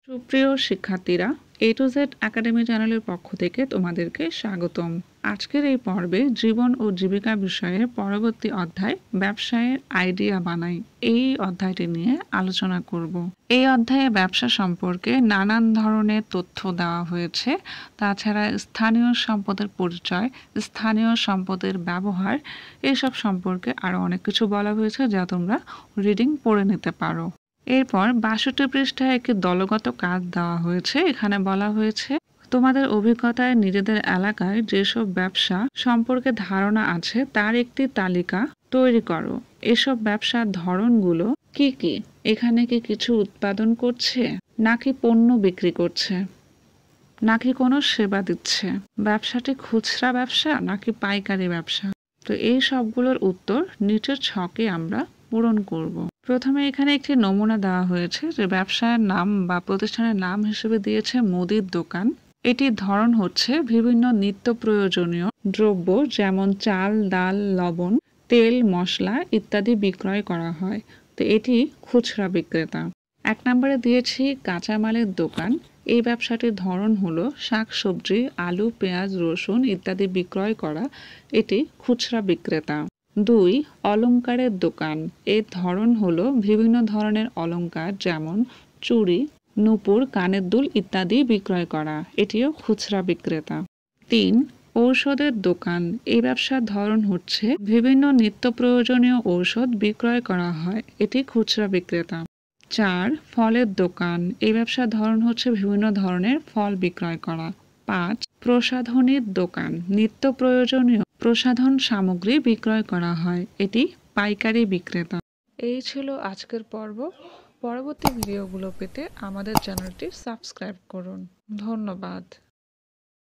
সুপ্রিয় শিক্ষার্থীরা, এ to Z academy চ্যানেলের পক্ষ থেকে তোমাদেরকে স্বাগতম। আজকের এই পর্বে জীবন ও জীবিকা বিষয়ে পরবর্তী অধ্যায় ব্যবসায়ের আইডিয়া বানাই এই অধ্যায়টি নিয়ে আলোচনা করব। এই অধ্যায়ে ব্যবসা সম্পর্কে নানান ধরনের তথ্য দেওয়া হয়েছে। তাছাড়া স্থানীয় সম্পদের পরিচয়, স্থানীয় সম্পদের ব্যবহার এসব সম্পর্কে আরও অনেক কিছু বলা হয়েছে, যা তোমরা রিডিং পড়ে নিতে পারো। এরপর ৬২ পৃষ্ঠায় একটি দলগত কাজ দেওয়া হয়েছে। এখানে বলা হয়েছে তোমাদের অভিজ্ঞতায় নিজেদের এলাকায় যেসব ব্যবসা সম্পর্কে ধারণা আছে তার একটি তালিকা তৈরি করো। এসব ব্যবসার ধরনগুলো কি কি? এখানে কি কিছু উৎপাদন করছে, নাকি পণ্য বিক্রি করছে, নাকি কোনো সেবা দিচ্ছে? ব্যবসাটি খুচরা ব্যবসা নাকি পাইকারি ব্যবসা? তো এই সবগুলোর উত্তর নিচের ছকে আমরা পূরণ করব। প্রথমে এখানে একটি নমুনা দেওয়া হয়েছে যে ব্যবসায়ের নাম বা প্রতিষ্ঠানের নাম হিসেবে দিয়েছে মুদির দোকান। এটির ধরন হচ্ছে বিভিন্ন নিত্য প্রয়োজনীয় দ্রব্য যেমন চাল, ডাল, লবণ, তেল, মশলা ইত্যাদি বিক্রয় করা হয়। তো এটি খুচরা বিক্রেতা। ১ নম্বরে দিয়েছি কাঁচামালের দোকান। এই ব্যবসাটির ধরন হলো শাকসবজি, আলু, পেঁয়াজ, রসুন ইত্যাদি বিক্রয় করা। এটি খুচরা বিক্রেতা। ২ অলংকারের দোকান। এর ধরন হলো বিভিন্ন ধরনের অলংকার যেমন চুড়ি, নূপুর, কানের দুল ইত্যাদি বিক্রয় করা। এটিও খুচরা বিক্রেতা। ৩ ঔষধের দোকান। এই ব্যবসার ধরন হচ্ছে বিভিন্ন নিত্য প্রয়োজনীয় ঔষধ বিক্রয় করা হয়। এটি খুচরা বিক্রেতা। ৪ ফলের দোকান। এই ব্যবসার ধরন হচ্ছে বিভিন্ন ধরনের ফল বিক্রয় করা। ৫ প্রসাধনীর দোকান। নিত্য প্রয়োজনীয় প্রসাধন সামগ্রী বিক্রয় করা হয়। এটি পাইকারি বিক্রেতা। এই ছিল আজকের পর্ব। পরবর্তী ভিডিওগুলো পেতে আমাদের চ্যানেলটি সাবস্ক্রাইব করুন। ধন্যবাদ।